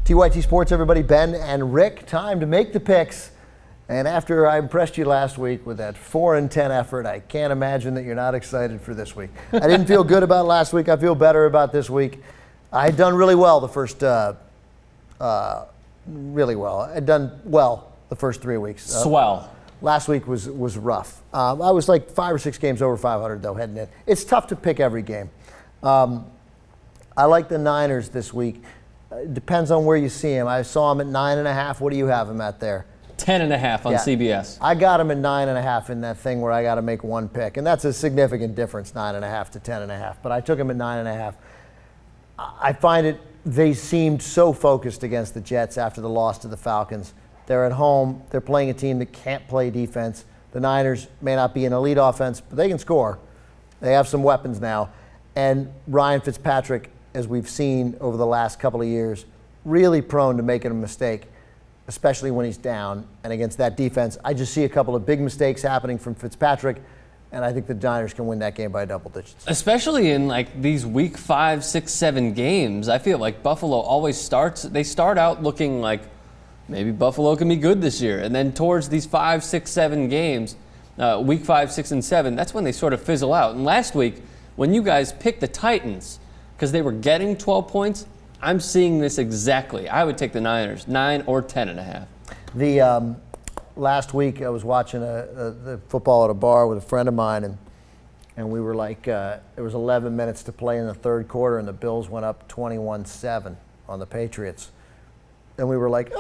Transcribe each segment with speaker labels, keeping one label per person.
Speaker 1: TYT Sports, everybody. Ben and Rick, time to make the picks. And after I impressed you last week with that 4-10 effort, I can't imagine that you're not excited for this week. I didn't feel good about last week. I feel better about this week. I had done really well the first, really well. I'd done well the first 3 weeks.
Speaker 2: Swell.
Speaker 1: Last week was rough. I was like 5 or 6 games over 500 though heading in. It's tough to pick every game. I like the Niners this week. It depends on where you see them. I saw them at 9.5. What do you have them at there?
Speaker 2: 10.5 on CBS.
Speaker 1: I got them at 9.5 in that thing where I got to make one pick, and that's a significant difference, 9.5 to 10.5. But I took them at 9.5. I find they seemed so focused against the Jets after the loss to the Falcons. They're at home. They're playing a team that can't play defense. The Niners may not be an elite offense, but they can score. They have some weapons now. And Ryan Fitzpatrick, as we've seen over the last couple of years, really prone to making a mistake, especially when he's down. And against that defense, I just see a couple of big mistakes happening from Fitzpatrick, and I think the Niners can win that game by double digits.
Speaker 2: Especially in like these week 5, 6, 7 games, I feel like Buffalo always they start out looking like maybe Buffalo can be good this year. And then towards these 5, 6, 7 games, week 5, 6, and 7, that's when they sort of fizzle out. And last week, when you guys picked the Titans, because they were getting 12 points, I'm seeing this exactly. I would take the Niners, 9 or 10.5.
Speaker 1: The last week I was watching the football at a bar with a friend of mine, and we were like, there was 11 minutes to play in the third quarter, and the Bills went up 21-7 on the Patriots. And we were like,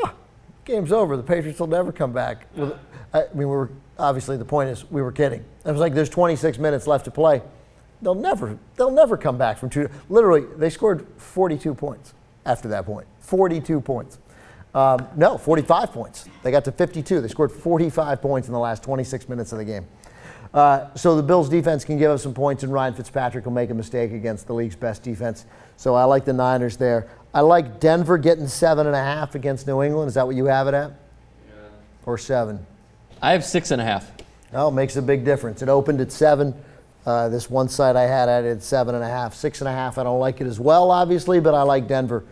Speaker 1: game's over. The Patriots will never come back. I mean, obviously the point is we were kidding. It was like there's 26 minutes left to play. They'll never come back from two. Literally, they scored 42 points after that point. 42 points. 45 points. They got to 52. They scored 45 points in the last 26 minutes of the game. So the Bills' defense can give us some points, and Ryan Fitzpatrick will make a mistake against the league's best defense. So I like the Niners there. I like Denver getting 7.5 against New England. Is that what you have it at? Yeah. Or 7?
Speaker 2: I have 6.5.
Speaker 1: Oh, it makes a big difference. It opened at 7. This one side I had at 7.5. 6.5, I don't like it as well, obviously, but I like Denver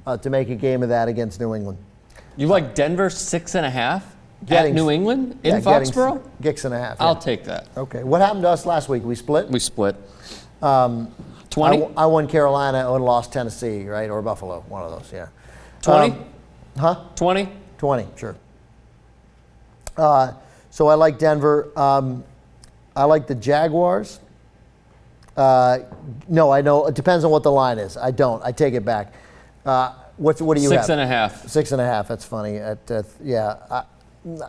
Speaker 1: to make a game of that against New England.
Speaker 2: You like Denver 6.5 at New England in Foxborough?
Speaker 1: 6.5. Yeah.
Speaker 2: I'll take that.
Speaker 1: Okay. What happened to us last week? We split?
Speaker 2: We split.
Speaker 1: 20? I won Carolina and lost Tennessee, right? Or Buffalo, one of those, yeah.
Speaker 2: 20?
Speaker 1: 20? 20, sure. So I like Denver. I like the Jaguars. No, I know. It depends on what the line is. I don't. I take it back. What do you have?
Speaker 2: 6.5.
Speaker 1: 6.5. That's funny.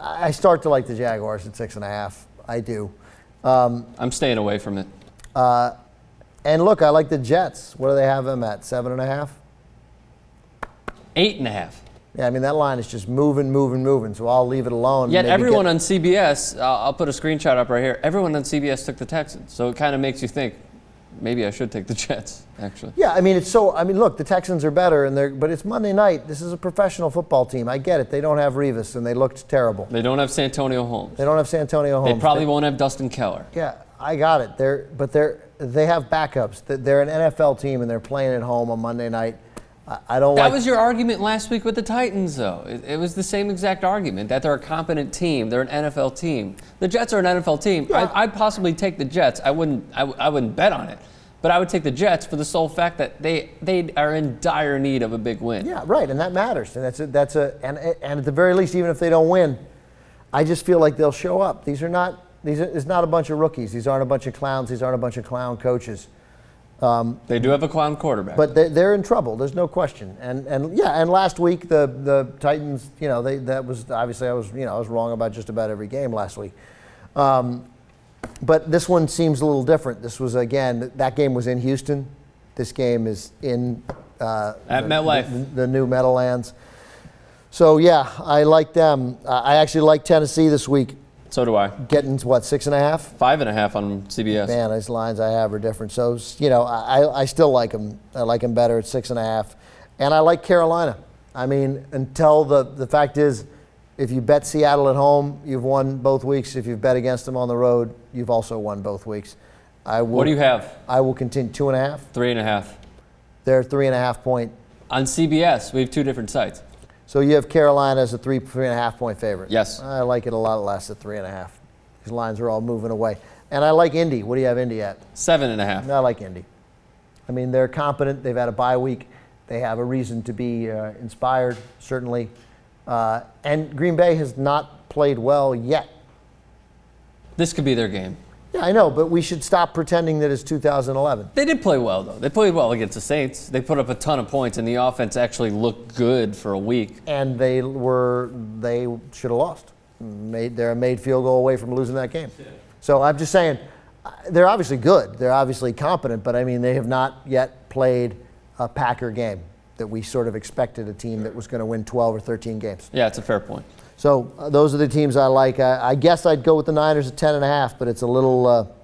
Speaker 1: I start to like the Jaguars at 6.5. I do.
Speaker 2: I'm staying away from it.
Speaker 1: And look, I like the Jets. What do they have them at? 7.5?
Speaker 2: 8.5.
Speaker 1: Yeah, I mean, that line is just moving. So I'll leave it alone.
Speaker 2: Yet everyone on CBS, I'll put a screenshot up right here. Everyone on CBS took the Texans. So it kind of makes you think, maybe I should take the Jets, actually.
Speaker 1: Yeah, I mean, look, the Texans are better, but it's Monday night. This is a professional football team. I get it. They don't have Revis, and they looked terrible.
Speaker 2: They don't have Santonio Holmes.
Speaker 1: They
Speaker 2: They probably won't have Dustin Keller.
Speaker 1: Yeah, I got it. They have backups. They're an NFL team, and they're playing at home on Monday night.
Speaker 2: That was your argument last week with the Titans, though. It was the same exact argument, that they're a competent team. They're an NFL team. The Jets are an NFL team. Yeah. I'd possibly take the Jets. I wouldn't bet on it. But I would take the Jets for the sole fact that they are in dire need of a big win.
Speaker 1: Yeah, right, and that matters. And and at the very least, even if they don't win, I just feel like they'll show up. It's not a bunch of rookies. These aren't a bunch of clowns. These aren't a bunch of clown coaches.
Speaker 2: They do have a clown quarterback,
Speaker 1: but they're in trouble. There's no question. And last week the Titans, that was obviously I was wrong about just about every game last week. But this one seems a little different. This was that game was in Houston. This game is in
Speaker 2: at MetLife,
Speaker 1: the new Meadowlands. So yeah, I like them. I actually like Tennessee this week.
Speaker 2: So do I.
Speaker 1: Getting what, 6.5?
Speaker 2: 5.5 on CBS.
Speaker 1: Man, these lines I have are different. So I still like them. I like them better at 6.5, and I like Carolina. I mean, until the fact is, if you bet Seattle at home, you've won both weeks. If you've bet against them on the road, you've also won both weeks.
Speaker 2: What do you have?
Speaker 1: I will continue 2.5.
Speaker 2: 3.5.
Speaker 1: They're 3.5 point
Speaker 2: On CBS, we have two different sites.
Speaker 1: So you have Carolina as a 3.5 point favorite.
Speaker 2: Yes.
Speaker 1: I like it a lot less at 3.5. These lines are all moving away. And I like Indy. What do you have Indy at?
Speaker 2: 7.5.
Speaker 1: I like Indy. I mean, they're competent. They've had a bye week. They have a reason to be inspired, certainly. And Green Bay has not played well yet.
Speaker 2: This could be their game.
Speaker 1: Yeah, I know, but we should stop pretending that it's 2011.
Speaker 2: They did play well, though. They played well against the Saints. They put up a ton of points, and the offense actually looked good for a week.
Speaker 1: And they should have lost. They're a made field goal away from losing that game. Yeah. So I'm just saying, they're obviously good. They're obviously competent, but I mean, they have not yet played a Packer game that we sort of expected a team that was going to win 12 or 13 games.
Speaker 2: Yeah, it's a fair point.
Speaker 1: So those are the teams I like. I guess I'd go with the Niners at 10.5, but it's a little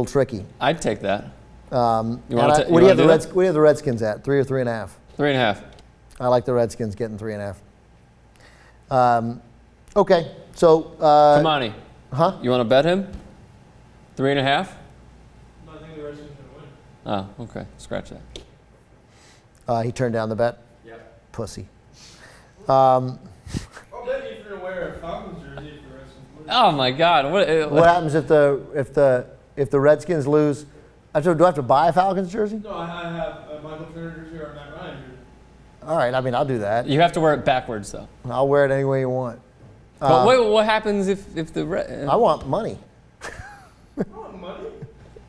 Speaker 1: tricky.
Speaker 2: I'd take that.
Speaker 1: What do you have the Redskins at? 3 or 3.5?
Speaker 2: 3.5.
Speaker 1: I like the Redskins getting 3.5. Okay, so
Speaker 2: Kamani.
Speaker 1: Huh?
Speaker 2: You want to bet him? 3.5?
Speaker 3: No, I think the Redskins are going to win.
Speaker 2: Oh, okay. Scratch that.
Speaker 1: He turned down the bet.
Speaker 3: Yeah.
Speaker 1: Pussy.
Speaker 3: I'll bet you if you're wearing a Falcons jersey if the Redskins lose.
Speaker 2: Oh my God!
Speaker 1: What happens if the Redskins lose? Do I have to buy a Falcons jersey?
Speaker 3: No, I have a Michael Turner jersey or a Matt Ryan jersey.
Speaker 1: All right. I mean, I'll do that.
Speaker 2: You have to wear it backwards, though.
Speaker 1: I'll wear it any way you want.
Speaker 2: But wait, what happens if the
Speaker 1: I want money.
Speaker 3: I want money.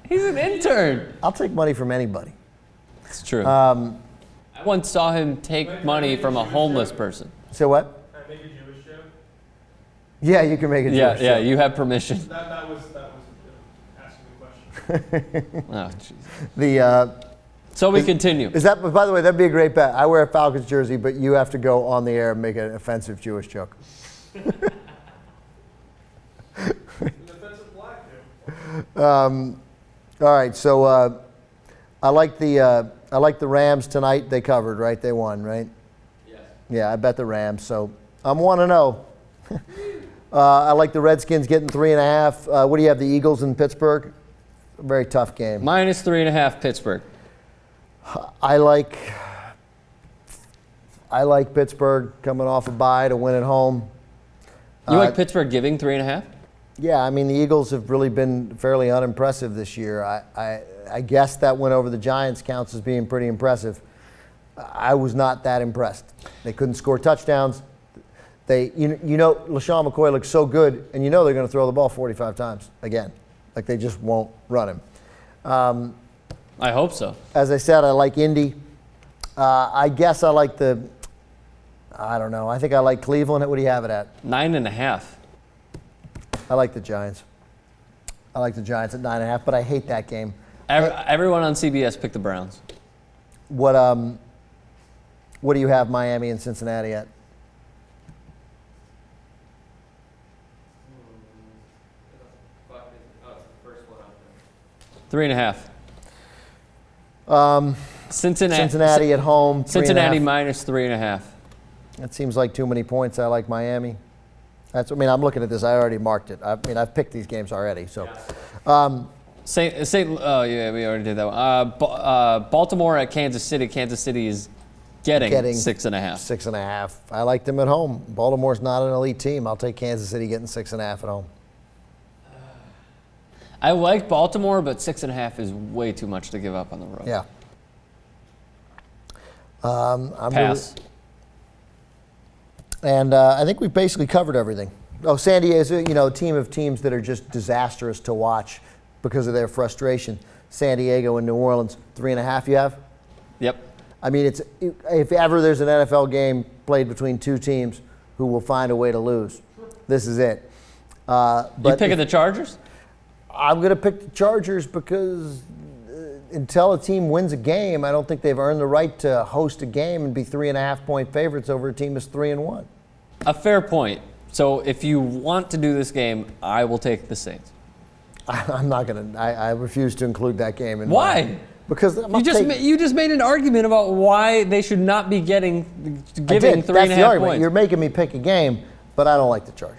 Speaker 2: He's an intern.
Speaker 1: I'll take money from anybody.
Speaker 2: It's true. I once saw him take money from a homeless person.
Speaker 1: So what?
Speaker 3: Can I make a Jewish joke?
Speaker 1: Yeah, you can make it.
Speaker 2: Yeah, yeah. You have permission.
Speaker 3: That was asking the question.
Speaker 2: Oh, jeez. So we continue.
Speaker 1: Is that? By the way, that'd be a great bet. I wear a Falcons jersey, but you have to go on the air and make an offensive Jewish joke.
Speaker 3: An offensive black joke.
Speaker 1: All right, so I like the Rams tonight. They covered, right? They won, right?
Speaker 2: Yes.
Speaker 1: Yeah, I bet the Rams. So I'm 1-0. I like the Redskins getting 3.5. What do you have? The Eagles in Pittsburgh. A very tough game.
Speaker 2: Minus 3.5 Pittsburgh.
Speaker 1: I like Pittsburgh coming off a bye to win at home.
Speaker 2: You like Pittsburgh giving 3.5?
Speaker 1: Yeah, I mean the Eagles have really been fairly unimpressive this year. I guess that win over the Giants counts as being pretty impressive. I was not that impressed. They couldn't score touchdowns. LaShawn McCoy looks so good, and you know they're going to throw the ball 45 times again. Like they just won't run him.
Speaker 2: I hope so.
Speaker 1: As I said, I like Indy. I guess I like I don't know. I think I like Cleveland. What do you have it at?
Speaker 2: 9.5.
Speaker 1: I like the Giants. I like the Giants at 9.5, but I hate that game.
Speaker 2: Everyone on CBS picked the Browns.
Speaker 1: What do you have Miami and Cincinnati at?
Speaker 2: Three and a half.
Speaker 1: Cincinnati at home.
Speaker 2: Cincinnati minus 3.5.
Speaker 1: That seems like too many points. I like Miami. I'm looking at this. I already marked it. I've picked these games already. So,
Speaker 2: Oh yeah, we already did that one. Baltimore at Kansas City. Kansas City is getting 6.5.
Speaker 1: 6.5. I like them at home. Baltimore's not an elite team. I'll take Kansas City getting 6.5 at home.
Speaker 2: I like Baltimore, but 6.5 is way too much to give up on the road.
Speaker 1: Yeah.
Speaker 2: Pass.
Speaker 1: And I think we've basically covered everything. Oh, San Diego's a team of teams that are just disastrous to watch because of their frustration. San Diego and New Orleans, 3.5 you have?
Speaker 2: Yep.
Speaker 1: I mean, if ever there's an NFL game played between two teams who will find a way to lose, this is it.
Speaker 2: You picking the Chargers?
Speaker 1: I'm going to pick the Chargers because until a team wins a game, I don't think they've earned the right to host a game and be 3.5 point favorites over a team that's 3-1.
Speaker 2: A fair point. So if you want to do this game, I will take the Saints.
Speaker 1: I'm not going to. I refuse to include that game.
Speaker 2: Why?
Speaker 1: Because
Speaker 2: you just made an argument about why they should not be giving 3.5
Speaker 1: That's the argument.
Speaker 2: points.
Speaker 1: You're making me pick a game, but I don't like the Chargers.